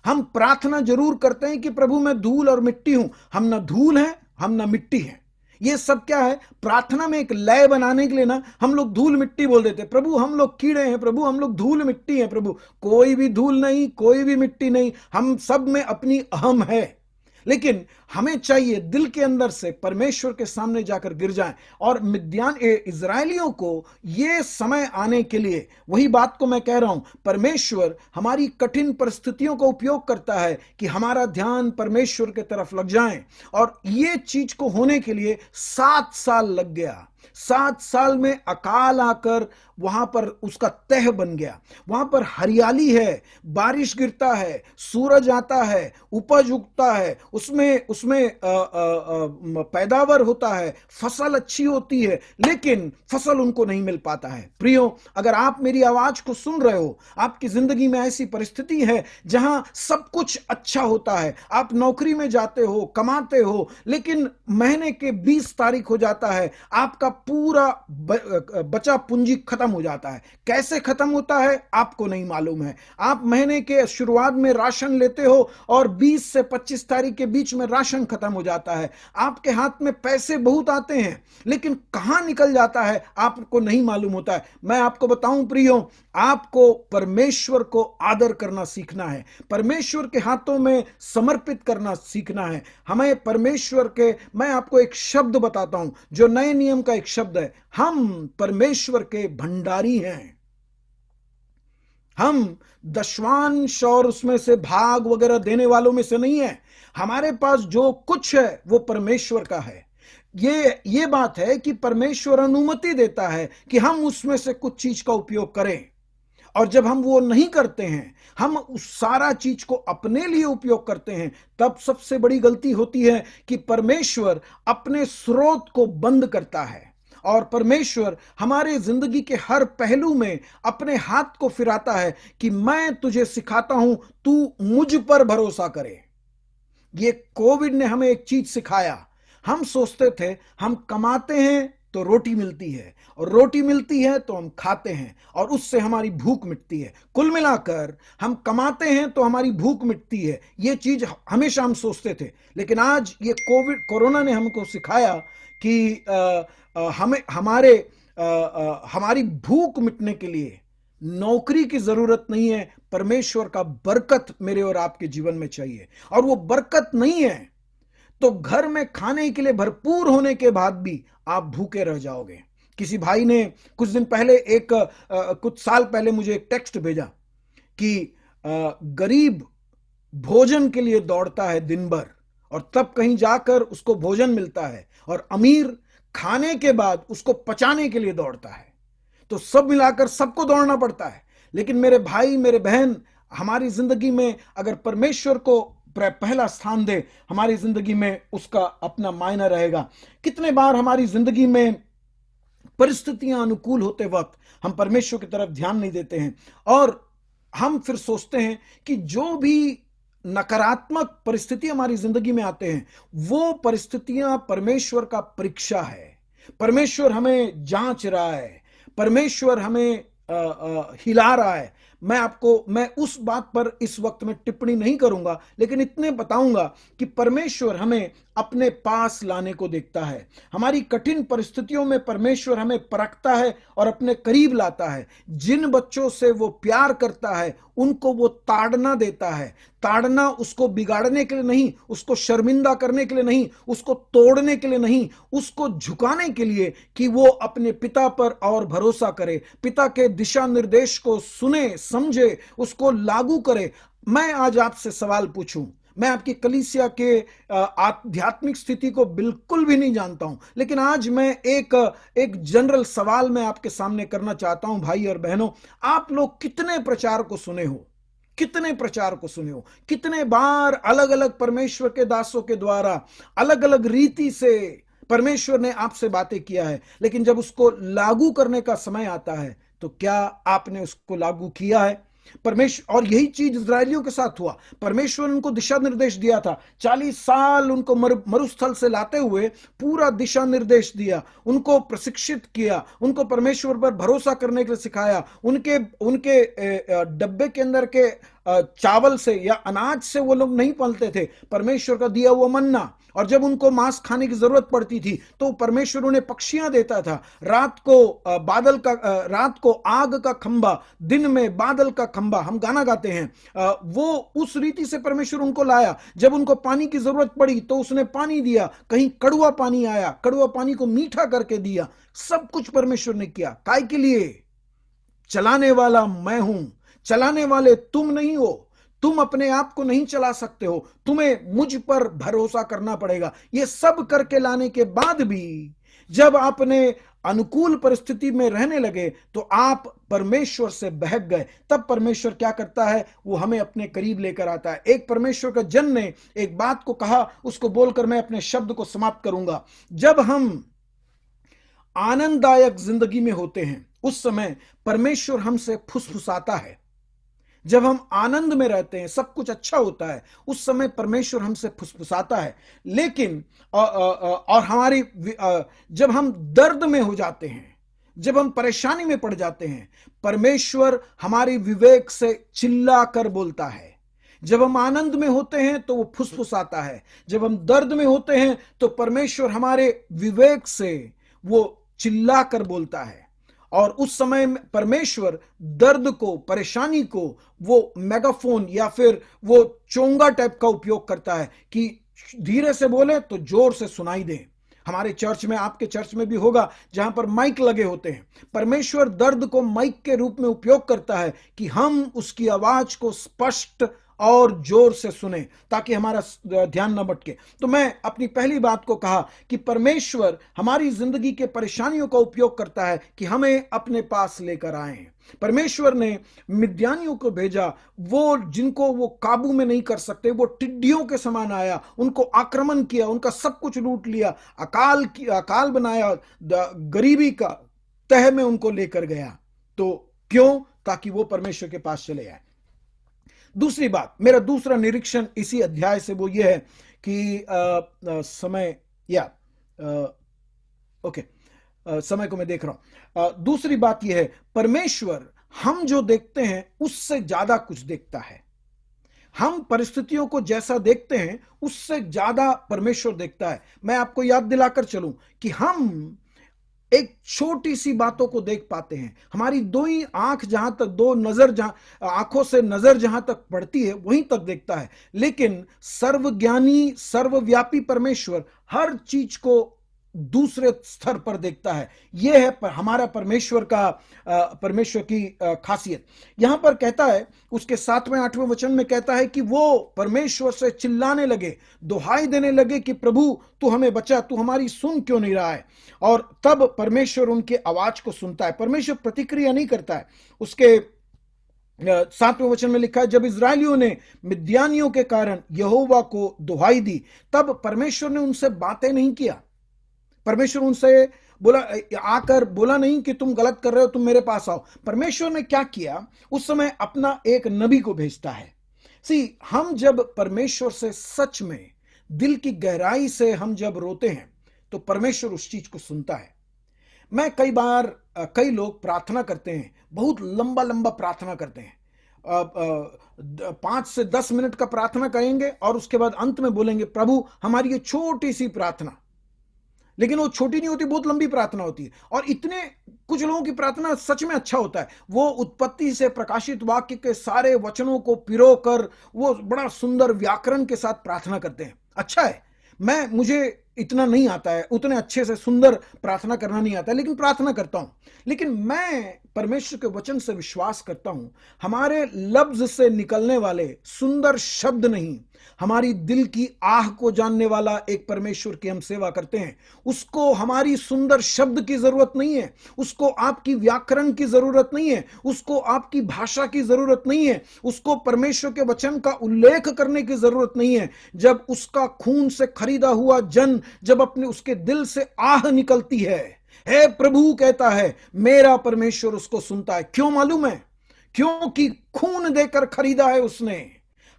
हम प्रार्थना जरूर करते हैं कि प्रभु मैं धूल और मिट्टी हूं, हम ना धूल हैं, हम ना मिट्टी हैं। ये सब क्या है, प्रार्थना में एक लय बनाने के लिए ना हम लोग धूल मिट्टी बोल देते, प्रभु हम लोग कीड़े हैं, प्रभु हम लोग धूल मिट्टी हैं, प्रभु कोई भी धूल नहीं, कोई भी मिट्टी नहीं, हम सब में अपनी अहम है। लेकिन हमें चाहिए दिल के अंदर से परमेश्वर के सामने जाकर गिर जाएं। और इजराइलियों को यह समय आने के लिए, वही बात को मैं कह रहा हूं, परमेश्वर हमारी कठिन परिस्थितियों का उपयोग करता है कि हमारा ध्यान परमेश्वर के तरफ लग जाए। और ये चीज को होने के लिए 7 साल लग गया। 7 साल में अकाल आकर वहां पर उसका तह बन गया। वहां पर हरियाली है, बारिश गिरता है, सूरज आता है, उपज उगता है, उसमें पैदावार होता है, फसल अच्छी होती है, लेकिन फसल उनको नहीं मिल पाता है। प्रियो, अगर आप मेरी आवाज को सुन रहे हो, आपकी जिंदगी में ऐसी परिस्थिति है जहां सब कुछ अच्छा होता है, आप नौकरी में जाते हो, कमाते हो, लेकिन महीने के 20 तारीख हो जाता है, आपका पूरा बचा पूंजी खत्म हो जाता है। कैसे खत्म होता है आपको नहीं मालूम है। आप महीने के शुरुआत में राशन लेते हो और 20 से 25 तारीख के बीच में राशन खत्म हो जाता है। आपके हाथ में पैसे बहुत आते हैं, लेकिन कहां निकल जाता है आपको नहीं मालूम होता है। मैं आपको बताऊं प्रियो, आपको परमेश्वर को आदर करना सीखना है, परमेश्वर के हाथों में समर्पित करना सीखना है। हमें परमेश्वर के, मैं आपको एक शब्द बताता हूं जो नए नियम का एक शब्द है, हम परमेश्वर के भंडारी हैं। हम दशवांश और उसमें से भाग वगैरह देने वालों में से नहीं है। हमारे पास जो कुछ है वो परमेश्वर का है। ये बात है कि परमेश्वर अनुमति देता है कि हम उसमें से कुछ चीज का उपयोग करें। और जब हम वो नहीं करते हैं, हम उस सारा चीज को अपने लिए उपयोग करते हैं, तब सबसे बड़ी गलती होती है कि परमेश्वर अपने स्रोत को बंद करता है और परमेश्वर हमारे जिंदगी के हर पहलू में अपने हाथ को फिराता है कि मैं तुझे सिखाता हूं, तू मुझ पर भरोसा करे। ये कोविड ने हमें एक चीज सिखाया। हम सोचते थे हम कमाते हैं तो रोटी मिलती है, और रोटी मिलती है तो हम खाते हैं और उससे हमारी भूख मिटती है। कुल मिलाकर हम कमाते हैं तो हमारी भूख मिटती है, ये चीज हमेशा हम सोचते थे। लेकिन आज ये कोरोना ने हमको सिखाया कि हमें हमारी भूख मिटने के लिए नौकरी की जरूरत नहीं है, परमेश्वर का बरकत मेरे और आपके जीवन में चाहिए। और वो बरकत नहीं है तो घर में खाने के लिए भरपूर होने के बाद भी आप भूखे रह जाओगे। किसी भाई ने कुछ दिन पहले कुछ साल पहले मुझे एक टेक्स्ट भेजा कि गरीब भोजन के लिए दौड़ता है दिन भर और तब कहीं जाकर उसको भोजन मिलता है, और अमीर खाने के बाद उसको पचाने के लिए दौड़ता है। तो सब मिलाकर सबको दौड़ना पड़ता है। लेकिन मेरे भाई मेरे बहन, हमारी जिंदगी में अगर परमेश्वर को पहला स्थान दे, हमारी जिंदगी में उसका अपना मायना रहेगा। कितने बार हमारी जिंदगी में परिस्थितियां अनुकूल होते वक्त हम परमेश्वर की तरफ ध्यान नहीं देते हैं, और हम फिर सोचते हैं कि जो भी नकारात्मक परिस्थिति हमारी जिंदगी में आते हैं वो परिस्थितियां परमेश्वर का परीक्षा है। परमेश्वर हमें जांच रहा है, परमेश्वर हमें हिला रहा है। मैं उस बात पर इस वक्त में टिप्पणी नहीं करूंगा, लेकिन इतने बताऊंगा कि परमेश्वर हमें अपने पास लाने को देखता है। हमारी कठिन परिस्थितियों में परमेश्वर हमें परखता है और अपने करीब लाता है। जिन बच्चों से वो प्यार करता है उनको वो ताड़ना देता है। ताड़ना उसको बिगाड़ने के लिए नहीं, उसको शर्मिंदा करने के लिए नहीं, उसको तोड़ने के लिए नहीं, उसको झुकाने के लिए कि वो अपने पिता पर और भरोसा करे, पिता के दिशा निर्देश को सुने, समझे, उसको लागू करे। मैं आज आपसे सवाल पूछूं, मैं आपकी कलीसिया के आध्यात्मिक स्थिति को बिल्कुल भी नहीं जानता हूं, लेकिन आज मैं एक जनरल सवाल मैं आपके सामने करना चाहता हूं। भाई और बहनों, आप लोग कितने प्रचार को सुने हो? कितने प्रचार को सुने हो? कितने बार अलग अलग परमेश्वर के दासों के द्वारा अलग अलग रीति से परमेश्वर ने आपसे बातें किया है, लेकिन जब उसको लागू करने का समय आता है तो क्या आपने उसको लागू किया है? परमेश्वर, और यही चीज इजरायलियों के साथ हुआ। परमेश्वर ने उनको दिशा निर्देश दिया था, 40 साल उनको मरुस्थल से लाते हुए पूरा दिशा निर्देश दिया, उनको प्रशिक्षित किया, उनको परमेश्वर पर भरोसा करने के लिए सिखाया। उनके डब्बे के अंदर के चावल से या अनाज से वो लोग नहीं पलते थे, परमेश्वर का दिया हुआ मन्ना। और जब उनको मांस खाने की जरूरत पड़ती थी तो परमेश्वर उन्हें पक्षियां देता था। रात को आग का खंबा, दिन में बादल का खंबा, हम गाना गाते हैं, वो उस रीति से परमेश्वर उनको लाया। जब उनको पानी की जरूरत पड़ी तो उसने पानी दिया, कहीं कड़वा पानी आया, कड़वा पानी को मीठा करके दिया। सब कुछ परमेश्वर ने किया। काय के लिए? चलाने वाला मैं हूं, चलाने वाले तुम नहीं हो। तुम अपने आप को नहीं चला सकते हो, तुम्हें मुझ पर भरोसा करना पड़ेगा। ये सब करके लाने के बाद भी जब आपने अनुकूल परिस्थिति में रहने लगे तो आप परमेश्वर से बहक गए। तब परमेश्वर क्या करता है? वो हमें अपने करीब लेकर आता है। एक परमेश्वर का जन ने एक बात को कहा, उसको बोलकर मैं अपने शब्द को समाप्त करूंगा। जब हम आनंददायक जिंदगी में होते हैं उस समय परमेश्वर हमसे फुसफुसाता है। जब हम आनंद में रहते हैं, सब कुछ अच्छा होता है, उस समय परमेश्वर हमसे फुसफुसाता है। लेकिन जब हम दर्द में हो जाते हैं, जब हम परेशानी में पड़ जाते हैं, परमेश्वर हमारी विवेक से चिल्ला कर बोलता है। जब हम आनंद में होते हैं तो वो फुसफुसाता है, जब हम दर्द में होते हैं तो परमेश्वर हमारे विवेक से वो चिल्ला कर बोलता है। और उस समय परमेश्वर दर्द को, परेशानी को वो मेगाफोन या फिर वो चोंगा टाइप का उपयोग करता है कि धीरे से बोले तो जोर से सुनाई दे। हमारे चर्च में, आपके चर्च में भी होगा जहां पर माइक लगे होते हैं। परमेश्वर दर्द को माइक के रूप में उपयोग करता है कि हम उसकी आवाज को स्पष्ट और जोर से सुने ताकि हमारा ध्यान न भटके। तो मैं अपनी पहली बात को कहा कि परमेश्वर हमारी जिंदगी के परेशानियों का उपयोग करता है कि हमें अपने पास लेकर आए। परमेश्वर ने मिद्यानियों को भेजा, वो जिनको वो काबू में नहीं कर सकते, वो टिड्डियों के समान आया, उनको आक्रमण किया, उनका सब कुछ लूट लिया, अकाल बनाया, गरीबी का तह में उनको लेकर गया। तो क्यों? ताकि वो परमेश्वर के पास चले आए। दूसरी बात, मेरा दूसरा निरीक्षण इसी अध्याय से वो ये है कि समय समय को मैं देख रहा हूं। दूसरी बात यह है, परमेश्वर हम जो देखते हैं उससे ज्यादा कुछ देखता है। हम परिस्थितियों को जैसा देखते हैं उससे ज्यादा परमेश्वर देखता है। मैं आपको याद दिलाकर चलूं कि हम एक छोटी सी बातों को देख पाते हैं, हमारी दो ही आंख जहां तक, दो नजर जहां, आंखों से नजर जहां तक पड़ती है वहीं तक देखता है। लेकिन सर्वज्ञानी सर्वव्यापी परमेश्वर हर चीज को दूसरे स्तर पर देखता है। यह है हमारा परमेश्वर की खासियत। यहां पर कहता है, उसके 7वें 8वें वचन में कहता है कि वो परमेश्वर से चिल्लाने लगे, दुहाई देने लगे कि प्रभु तू हमें बचा, तू हमारी सुन क्यों नहीं रहा है। और तब परमेश्वर उनके आवाज को सुनता है। परमेश्वर प्रतिक्रिया नहीं करता है। उसके 7वें वचन में लिखा है, जब इजरायलियों ने मिद्यानियों के कारण यहोवा को दुहाई दी, तब परमेश्वर ने उनसे बातें नहीं किया। परमेश्वर उनसे बोला नहीं कि तुम गलत कर रहे हो, तुम मेरे पास आओ। परमेश्वर ने क्या किया, उस समय अपना एक नबी को भेजता है। हम जब परमेश्वर से सच में दिल की गहराई से हम जब रोते हैं तो परमेश्वर उस चीज को सुनता है। मैं कई लोग प्रार्थना करते हैं, बहुत लंबा लंबा प्रार्थना करते हैं, 5 से 10 मिनट का प्रार्थना करेंगे और उसके बाद अंत में बोलेंगे प्रभु हमारी ये छोटी सी प्रार्थना। लेकिन वो छोटी नहीं होती, बहुत लंबी प्रार्थना होती है। और इतने कुछ लोगों की प्रार्थना सच में अच्छा होता है, वो उत्पत्ति से प्रकाशित वाक्य के सारे वचनों को पिरोकर वो बड़ा सुंदर व्याकरण के साथ प्रार्थना करते हैं। अच्छा है, मुझे इतना नहीं आता है, उतने अच्छे से सुंदर प्रार्थना करना नहीं आता है, लेकिन प्रार्थना करता हूं। लेकिन मैं परमेश्वर के वचन से विश्वास करता हूं, हमारे लफ्ज से निकलने वाले सुंदर शब्द नहीं, हमारी दिल की आह को जानने वाला एक परमेश्वर की हम सेवा करते हैं। उसको हमारी सुंदर शब्द की जरूरत नहीं है, उसको आपकी व्याकरण की जरूरत नहीं है, उसको आपकी भाषा की जरूरत नहीं है, उसको परमेश्वर के वचन का उल्लेख करने की जरूरत नहीं है। जब उसका खून से खरीदा हुआ जन जब अपने उसके दिल से आह निकलती है, हे प्रभु कहता है, मेरा परमेश्वर उसको सुनता है। क्यों मालूम है? क्योंकि खून देकर खरीदा है उसने।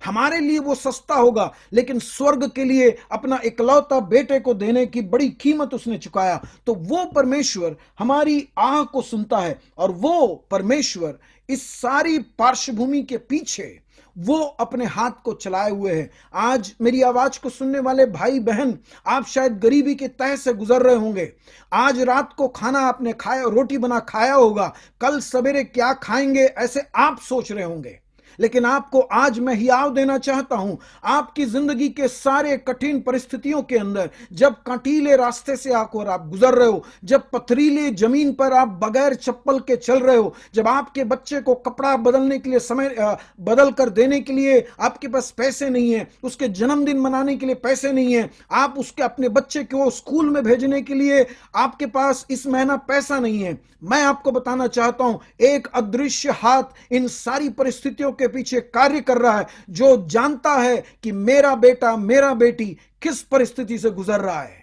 हमारे लिए वो सस्ता होगा, लेकिन स्वर्ग के लिए अपना इकलौता बेटे को देने की बड़ी कीमत उसने चुकाया। तो वो परमेश्वर हमारी आह को सुनता है, और वो परमेश्वर इस सारी पार्श्वभूमि के पीछे वो अपने हाथ को चलाए हुए है। आज मेरी आवाज को सुनने वाले भाई बहन, आप शायद गरीबी के तह से गुजर रहे होंगे। आज रात को खाना आपने खाया, रोटी बना खाया होगा, कल सवेरे क्या खाएंगे ऐसे आप सोच रहे होंगे। लेकिन आपको आज मैं हियाव देना चाहता हूं, आपकी जिंदगी के सारे कठिन परिस्थितियों के अंदर, जब कांटीले रास्ते से आकर आप गुजर रहे हो, जब पथरीली जमीन पर आप बगैर चप्पल के चल रहे हो, जब आपके बच्चे को कपड़ा बदलने के लिए समय बदल कर देने के लिए आपके पास पैसे नहीं है, उसके जन्मदिन मनाने के लिए पैसे नहीं है, आप उसके अपने बच्चे को स्कूल में भेजने के लिए आपके पास इस महीना पैसा नहीं है, मैं आपको बताना चाहता हूं, एक अदृश्य हाथ इन सारी परिस्थितियों के पीछे कार्य कर रहा है, जो जानता है कि मेरा बेटा मेरा बेटी किस परिस्थिति से गुजर रहा है।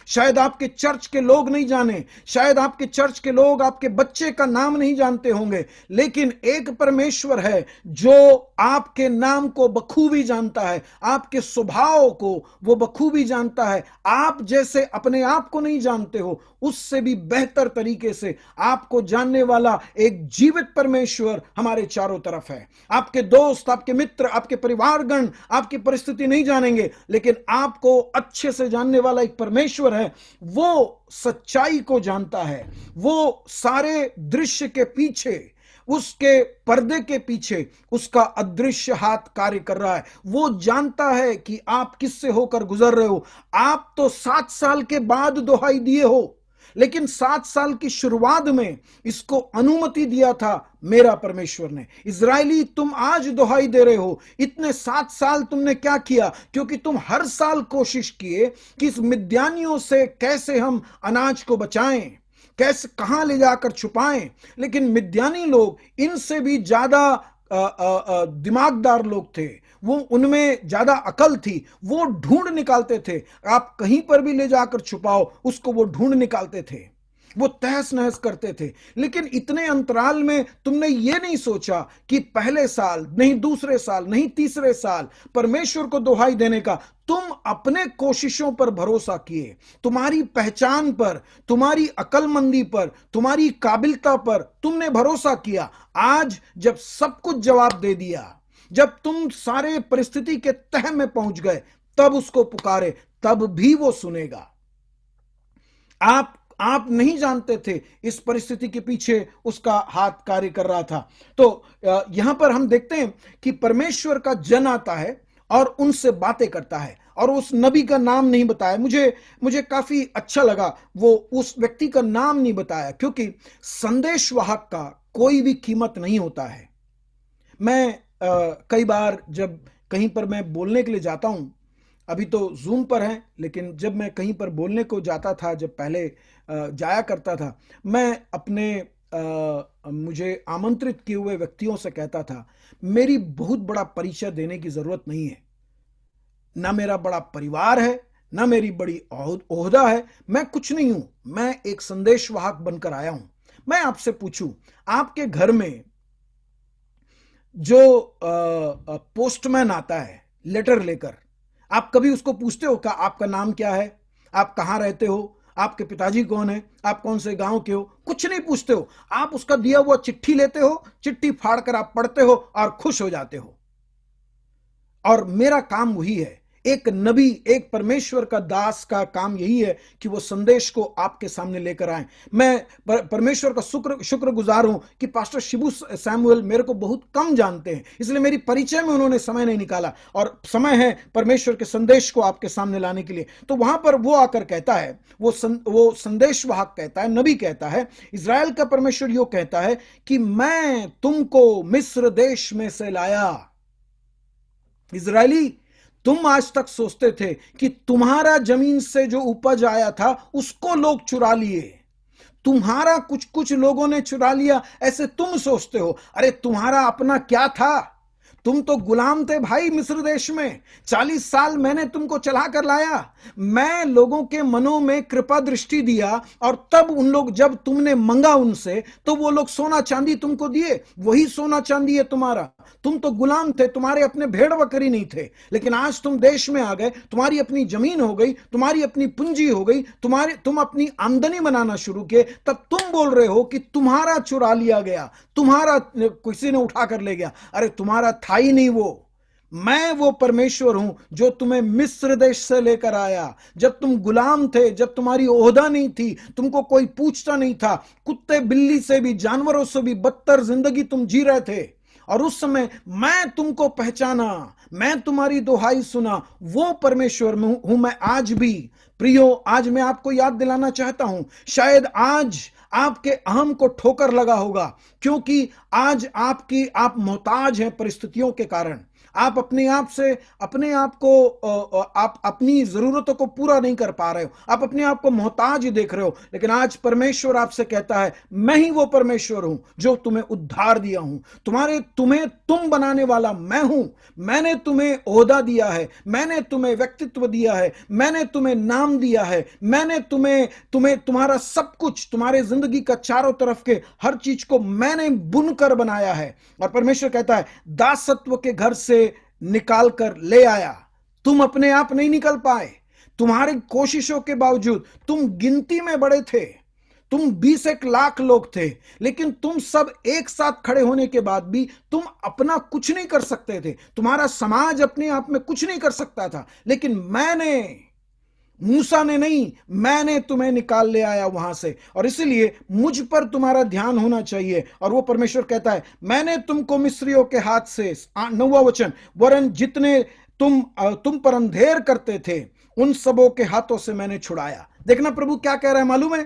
शायद आपके चर्च के लोग नहीं जाने, शायद आपके चर्च के लोग आपके बच्चे का नाम नहीं जानते होंगे, लेकिन एक परमेश्वर है जो आपके नाम को बखूबी जानता है, आपके स्वभाव को वो बखूबी जानता है। आप जैसे अपने आप को नहीं जानते हो, उससे भी बेहतर तरीके से आपको जानने वाला एक जीवित परमेश्वर हमारे चारों तरफ है। आपके दोस्त, आपके मित्र, आपके परिवारगण आपकी परिस्थिति नहीं जानेंगे, लेकिन आपको अच्छे से जानने वाला एक परमेश्वर है। वो सच्चाई को जानता है, वो सारे दृश्य के पीछे, उसके पर्दे के पीछे उसका अदृश्य हाथ कार्य कर रहा है। वो जानता है कि आप किससे होकर गुजर रहे हो। आप तो 7 साल के बाद दुहाई दिए हो, लेकिन 7 साल की शुरुआत में इसको अनुमति दिया था मेरा परमेश्वर ने। इजरायली, तुम आज दुहाई दे रहे हो, इतने 7 साल तुमने क्या किया? क्योंकि तुम हर साल कोशिश किए कि इस मिद्यानियों से कैसे हम अनाज को बचाएं, कैसे कहां ले जाकर छुपाएं। लेकिन मिद्यानी लोग इनसे भी ज्यादा दिमागदार लोग थे, वो उनमें ज्यादा अकल थी, वो ढूंढ निकालते थे। आप कहीं पर भी ले जाकर छुपाओ, उसको वो ढूंढ निकालते थे, वो तहस नहस करते थे। लेकिन इतने अंतराल में तुमने ये नहीं सोचा कि पहले साल नहीं, दूसरे साल नहीं, तीसरे साल परमेश्वर को दुहाई देने का तुम अपने कोशिशों पर भरोसा किए, तुम्हारी पहचान पर, तुम्हारी अकलमंदी पर, तुम्हारी काबिलता पर तुमने भरोसा किया। आज जब सब कुछ जवाब दे दिया, जब तुम सारे परिस्थिति के तह में पहुंच गए, तब उसको पुकारे, तब भी वो सुनेगा। आप नहीं जानते थे इस परिस्थिति के पीछे उसका हाथ कार्य कर रहा था। तो यहां पर हम देखते हैं कि परमेश्वर का जन आता है और उनसे बातें करता है, और उस नबी का नाम नहीं बताया। मुझे काफी अच्छा लगा, वो उस व्यक्ति का नाम नहीं बताया, क्योंकि संदेशवाहक का कोई भी कीमत नहीं होता है। मैं कई बार जब कहीं पर मैं बोलने के लिए जाता हूं, अभी तो जूम पर है, लेकिन जब मैं कहीं पर बोलने को जाता था, जब पहले जाया करता था, मैं अपने मुझे आमंत्रित किए हुए व्यक्तियों से कहता था, मेरी बहुत बड़ा परिचय देने की जरूरत नहीं है, ना मेरा बड़ा परिवार है, ना मेरी बड़ी ओहदा है, मैं कुछ नहीं हूं, मैं एक संदेशवाहक बनकर आया हूं। मैं आपसे पूछूं, आपके घर में जो पोस्टमैन आता है लेटर लेकर, आप कभी उसको पूछते हो कि आपका नाम क्या है, आप कहां रहते हो, आपके पिताजी कौन है, आप कौन से गांव के हो? कुछ नहीं पूछते हो। आप उसका दिया हुआ चिट्ठी लेते हो, चिट्ठी फाड़कर आप पढ़ते हो और खुश हो जाते हो। और मेरा काम वही है, एक नबी, एक परमेश्वर का दास का काम यही है कि वो संदेश को आपके सामने लेकर आए। मैं परमेश्वर का शुक्रगुजार हूं कि पास्टर शिबू सैमुअल मेरे को बहुत कम जानते हैं, इसलिए मेरी परिचय में उन्होंने समय नहीं निकाला, और समय है परमेश्वर के संदेश को आपके सामने लाने के लिए। तो वहां पर वो आकर कहता है, वो संदेशवाहक कहता है, नबी कहता है, इजराइल का परमेश्वर यो कहता है कि मैं तुमको मिस्र देश में से लाया। इजरायली, तुम आज तक सोचते थे कि तुम्हारा जमीन से जो उपज आया था उसको लोग चुरा लिए, तुम्हारा कुछ कुछ लोगों ने चुरा लिया, ऐसे तुम सोचते हो। अरे तुम्हारा अपना क्या था? तुम तो गुलाम थे भाई मिस्र देश में, 40 साल मैंने तुमको चला कर लाया। मैं लोगों के मनों में कृपा दृष्टि दिया, और तब उन लोग, जब तुमने मंगा उनसे, तो वो लोग सोना चांदी तुमको दिए, वही सोना चांदी है तुम्हारा। तुम तो गुलाम थे, तुम्हारे अपने भेड़ बकरी नहीं थे, लेकिन आज तुम देश में आ गए, तुम्हारी अपनी जमीन हो गई, तुम्हारी अपनी पूंजी हो गई, तुम अपनी आमदनी बनाना शुरू किए, तब तुम बोल रहे हो कि तुम्हारा चुरा लिया गया, तुम्हारा किसी ने उठा कर ले गया। अरे तुम्हारा था ही नहीं वो। मैं वो परमेश्वर हूं जो तुम्हें मिस्र देश से लेकर आया, जब तुम गुलाम थे, जब तुम्हारी ओहदा नहीं थी, तुमको कोई पूछता नहीं था, कुत्ते बिल्ली से भी, जानवरों से भी बदतर जिंदगी तुम जी रहे थे, और उस समय मैं तुमको पहचाना, मैं तुम्हारी दुहाई सुना। वो परमेश्वर हूं मैं आज भी। प्रियो, आज मैं आपको याद दिलाना चाहता हूं, शायद आज आपके अहम को ठोकर लगा होगा, क्योंकि आज आप मोहताज हैं परिस्थितियों के कारण। आप अपने आप को आप अपनी जरूरतों को पूरा नहीं कर पा रहे हो, आप अपने आप को मोहताज ही देख रहे हो। लेकिन आज परमेश्वर आपसे कहता है, मैं ही वो परमेश्वर हूं जो तुम्हें उद्धार दिया हूं, तुम्हें तुम बनाने वाला मैं हूं। मैंने तुम्हें ओहदा दिया है, मैंने तुम्हें व्यक्तित्व दिया है, मैंने तुम्हें नाम दिया है, मैंने तुम्हें तुम्हारा सब कुछ, तुम्हारे जिंदगी का चारों तरफ के हर चीज को मैंने बुनकर बनाया है। और परमेश्वर कहता है, दासत्व के घर से निकाल कर ले आया। तुम अपने आप नहीं निकल पाए, तुम्हारी कोशिशों के बावजूद। तुम गिनती में बड़े थे, तुम 20 लाख लोग थे, लेकिन तुम सब एक साथ खड़े होने के बाद भी तुम अपना कुछ नहीं कर सकते थे। तुम्हारा समाज अपने आप में कुछ नहीं कर सकता था, लेकिन मूसा ने नहीं, मैंने तुम्हें निकाल ले आया वहां से। और इसलिए मुझ पर तुम्हारा ध्यान होना चाहिए। और वो परमेश्वर कहता है, मैंने तुमको मिस्रियों के हाथ से, 9वां वचन, वरन जितने तुम पर अंधेर करते थे उन सबों के हाथों से मैंने छुड़ाया। देखना प्रभु क्या कह रहा है मालूम है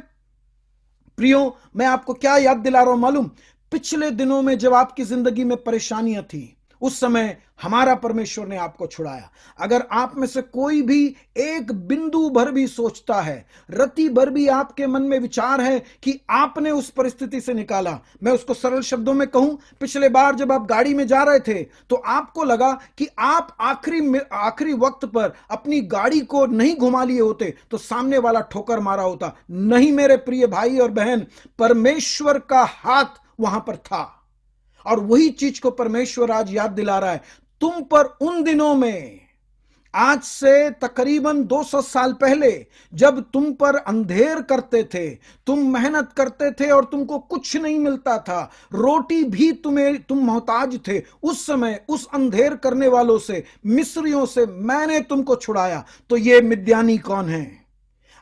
प्रियो, मैं आपको क्या याद दिला रहा हूं मालूम? पिछले दिनों में जब आपकी जिंदगी में परेशानियां थी, उस समय हमारा परमेश्वर ने आपको छुड़ाया। अगर आप में से कोई भी एक बिंदु भर भी सोचता है, रति भर भी आपके मन में विचार है कि आपने उस परिस्थिति से निकाला, मैं उसको सरल शब्दों में कहूं, पिछले बार जब आप गाड़ी में जा रहे थे तो आपको लगा कि आप आखिरी वक्त पर अपनी गाड़ी को नहीं घुमा लिए होते तो सामने वाला ठोकर मारा होता। नहीं मेरे प्रिय भाई और बहन, परमेश्वर का हाथ वहां पर था और वही चीज को परमेश्वर आज याद दिला रहा है तुम पर उन दिनों में। आज से तकरीबन 200 साल पहले जब तुम पर अंधेर करते थे, तुम मेहनत करते थे और तुमको कुछ नहीं मिलता था, रोटी भी तुम मोहताज थे, उस समय उस अंधेर करने वालों से, मिस्रियों से मैंने तुमको छुड़ाया। तो ये मिद्यानी कौन है?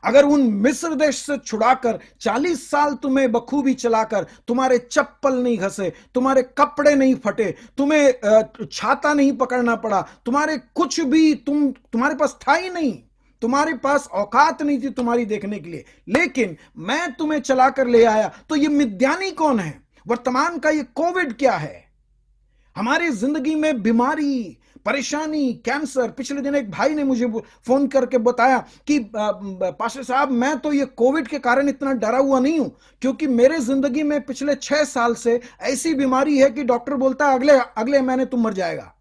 अगर उन मिस्र देश से छुड़ाकर 40 साल तुम्हें बखूबी चलाकर तुम्हारे चप्पल नहीं घसे, तुम्हारे कपड़े नहीं फटे, तुम्हें छाता नहीं पकड़ना पड़ा, तुम्हारे कुछ भी तुम्हारे पास था ही नहीं, तुम्हारे पास औकात नहीं थी तुम्हारी देखने के लिए, लेकिन मैं तुम्हें चलाकर ले आया, तो ये मिद्यानी कौन है? वर्तमान का ये कोविड क्या है? हमारी जिंदगी में बीमारी, परेशानी, कैंसर। पिछले दिन एक भाई ने मुझे फोन करके बताया कि पास्टर साहब, मैं तो ये कोविड के कारण इतना डरा हुआ नहीं हूं, क्योंकि मेरे जिंदगी में पिछले 6 साल से ऐसी बीमारी है कि डॉक्टर बोलता है अगले महीने तुम मर जाएगा।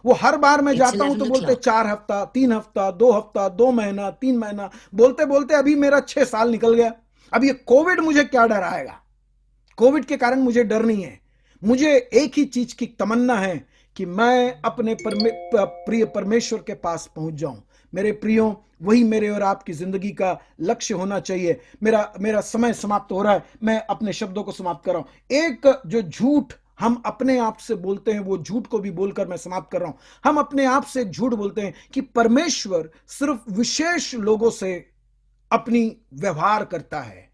वो हर बार मैं जाता हूं तो बोलते 4 हफ्ता, 3 हफ्ता, 2 हफ्ता, 2 महीना, 3 महीना, बोलते बोलते अभी मेरा 6 साल निकल गया। अब ये कोविड मुझे क्या डराएगा? कोविड के कारण मुझे डर नहीं है। मुझे एक ही चीज की तमन्ना है कि मैं अपने प्रिय परमेश्वर के पास पहुंच जाऊं। मेरे प्रियो, वही मेरे और आपकी जिंदगी का लक्ष्य होना चाहिए। मेरा समय समाप्त हो रहा है, मैं अपने शब्दों को समाप्त कर रहा हूं। एक जो झूठ हम अपने आप से बोलते हैं, वो झूठ को भी बोलकर मैं समाप्त कर रहा हूं। हम अपने आप से एक झूठ बोलते हैं कि परमेश्वर सिर्फ विशेष लोगों से अपनी व्यवहार करता है,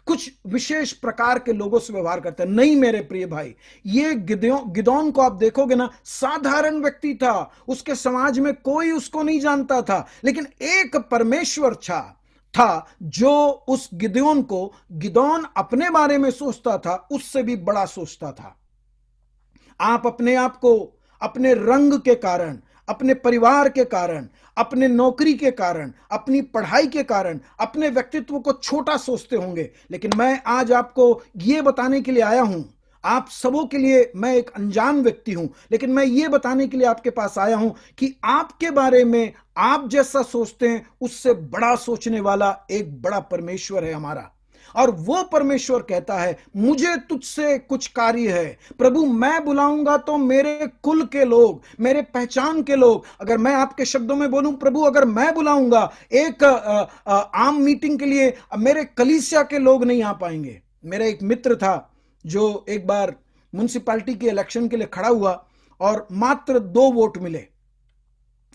कुछ विशेष प्रकार के लोगों से व्यवहार करता है। नहीं मेरे प्रिय भाई, ये गिदोन को आप देखोगे ना, साधारण व्यक्ति था, उसके समाज में कोई उसको नहीं जानता था, लेकिन एक परमेश्वर था जो उस गिदोन अपने बारे में सोचता था, उससे भी बड़ा सोचता था। आप अपने आप को अपने रंग के कारण, अपने परिवार के कारण, अपने नौकरी के कारण, अपनी पढ़ाई के कारण, अपने व्यक्तित्व को छोटा सोचते होंगे, लेकिन मैं आज आपको यह बताने के लिए आया हूं, आप सबों के लिए मैं एक अनजान व्यक्ति हूं, लेकिन मैं ये बताने के लिए आपके पास आया हूं कि आपके बारे में आप जैसा सोचते हैं उससे बड़ा सोचने वाला एक बड़ा परमेश्वर है हमारा। और वो परमेश्वर कहता है, मुझे तुझसे कुछ कार्य है प्रभु, मैं बुलाऊंगा तो मेरे कुल के लोग, मेरे पहचान के लोग। अगर मैं आपके शब्दों में बोलूं, प्रभु अगर मैं बुलाऊंगा एक आम मीटिंग के लिए, मेरे कलीसिया के लोग नहीं आ पाएंगे। मेरा एक मित्र था जो एक बार म्युनिसिपैलिटी के इलेक्शन के लिए खड़ा हुआ और मात्र 2 वोट मिले,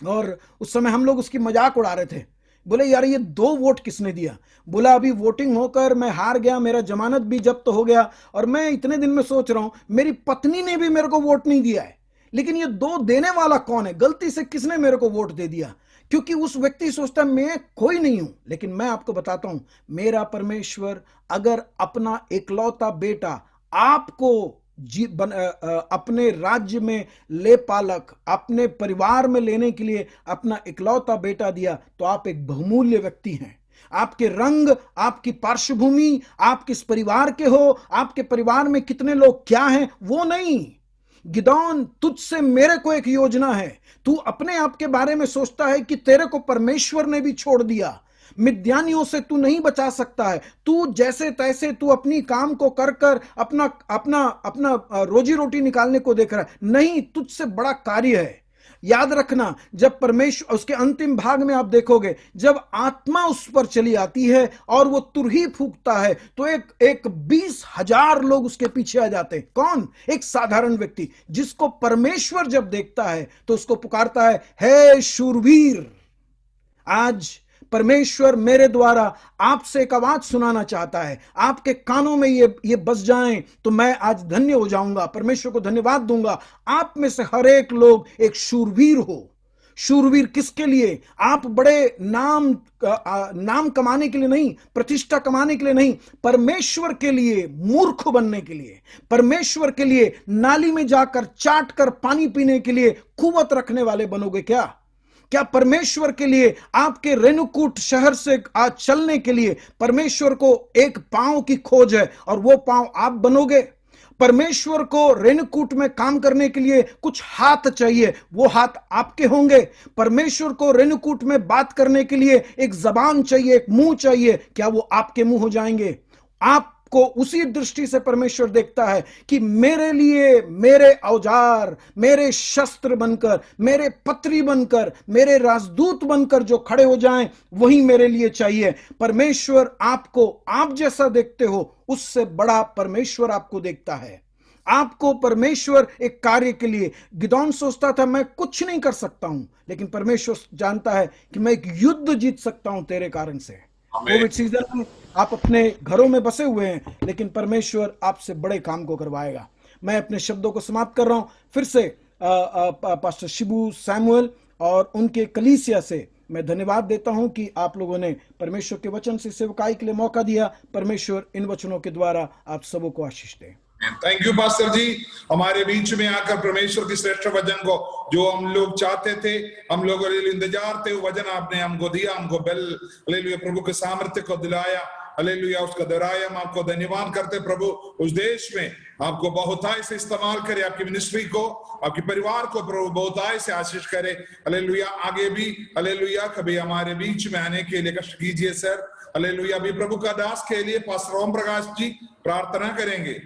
और उस समय हम लोग उसकी मजाक उड़ा रहे थे। बोले यार ये 2 वोट किसने दिया? बोला अभी वोटिंग होकर मैं हार गया, मेरा जमानत भी जब्त हो गया, और मैं इतने दिन में सोच रहा हूं मेरी पत्नी ने भी मेरे को वोट नहीं दिया है, लेकिन ये 2 देने वाला कौन है? गलती से किसने मेरे को वोट दे दिया? क्योंकि उस व्यक्ति सोचता मैं कोई नहीं हूं। लेकिन मैं आपको बताता हूं, मेरा परमेश्वर अगर अपना इकलौता बेटा आपको अपने राज्य में ले पालक, अपने परिवार में लेने के लिए अपना इकलौता बेटा दिया, तो आप एक बहुमूल्य व्यक्ति हैं। आपके रंग, आपकी पार्श्वभूमि, आप किस परिवार के हो, आपके परिवार में कितने लोग क्या हैं, वो नहीं। गिदोन, तुझसे मेरे को एक योजना है। तू अपने आप के बारे में सोचता है कि तेरे को परमेश्वर ने भी छोड़ दिया। मिद्यानियों से तू नहीं बचा सकता है। तू जैसे तैसे तू अपनी काम को कर कर अपना अपना अपना रोजी रोटी निकालने को देख रहा है। नहीं, तुझसे बड़ा कार्य है। याद रखना, जब परमेश्वर, उसके अंतिम भाग में आप देखोगे, जब आत्मा उस पर चली आती है और वो तुरही फूंकता है, तो एक 20,000 लोग उसके पीछे आ जाते हैं। कौन? एक साधारण व्यक्ति, जिसको परमेश्वर जब देखता है तो उसको पुकारता है, हे शूरवीर। आज परमेश्वर मेरे द्वारा आपसे एक आवाज सुनाना चाहता है। आपके कानों में ये बस जाएं तो मैं आज धन्य हो जाऊंगा, परमेश्वर को धन्यवाद दूंगा। आप में से हर एक लोग एक शूरवीर हो। शूरवीर किसके लिए? आप बड़े नाम कमाने के लिए नहीं, प्रतिष्ठा कमाने के लिए नहीं, परमेश्वर के लिए मूर्ख बनने के लिए, परमेश्वर के लिए नाली में जाकर चाट कर पानी पीने के लिए कुवत रखने वाले बनोगे क्या? क्या परमेश्वर के लिए आपके रेणुकूट शहर से आज चलने के लिए परमेश्वर को एक पांव की खोज है और वो पांव आप बनोगे? परमेश्वर को रेणुकूट में काम करने के लिए कुछ हाथ चाहिए, वो हाथ आपके होंगे। परमेश्वर को रेणुकूट में बात करने के लिए एक जबान चाहिए, एक मुंह चाहिए, क्या वो आपके मुंह हो जाएंगे? आपको उसी दृष्टि से परमेश्वर देखता है कि मेरे लिए मेरे औजार, मेरे शस्त्र बनकर, मेरे पत्री बनकर, मेरे राजदूत बनकर जो खड़े हो जाएं, वही मेरे लिए चाहिए। परमेश्वर आपको आप जैसा देखते हो, उससे बड़ा परमेश्वर आपको देखता है। आपको परमेश्वर एक कार्य के लिए, गिदोन सोचता था मैं कुछ नहीं कर सकता हूं, लेकिन परमेश्वर जानता है कि मैं एक युद्ध जीत सकता हूं तेरे कारण से। कोविड सीजन में आप अपने घरों में बसे हुए हैं, लेकिन परमेश्वर आपसे बड़े काम को करवाएगा। मैं अपने शब्दों को समाप्त कर रहा हूं। फिर से पास्टर शिबू सैमुअल और उनके कलीसिया से मैं धन्यवाद देता हूं कि आप लोगों ने परमेश्वर के वचन से सेवकाई के लिए मौका दिया। परमेश्वर इन वचनों के द्वारा आप सबों को आशीष दे। थैंक यू पास्टर जी, हमारे बीच में आकर परमेश्वर की श्रेष्ठ वचन को जो हम लोग चाहते थे, हम लोग इंतजार थे, वो वचन आपने हमको दिया, हमको हालेलुया प्रभु के सामर्थ्य को दिलाया, हालेलुया उसका दोहराया। हम आपको धन्यवाद करते प्रभु, उस देश में आपको बहुताय से इस्तेमाल करे, आपकी मिनिस्ट्री को, आपके परिवार को प्रभु बहुताय से आशीष करे। हालेलुया आगे भी हालेलुया कभी हमारे बीच में आने के लिए कष्ट कीजिए सर। हालेलुया भी प्रभु का दास के लिए पास्टर ओम प्रकाश जी प्रार्थना करेंगे।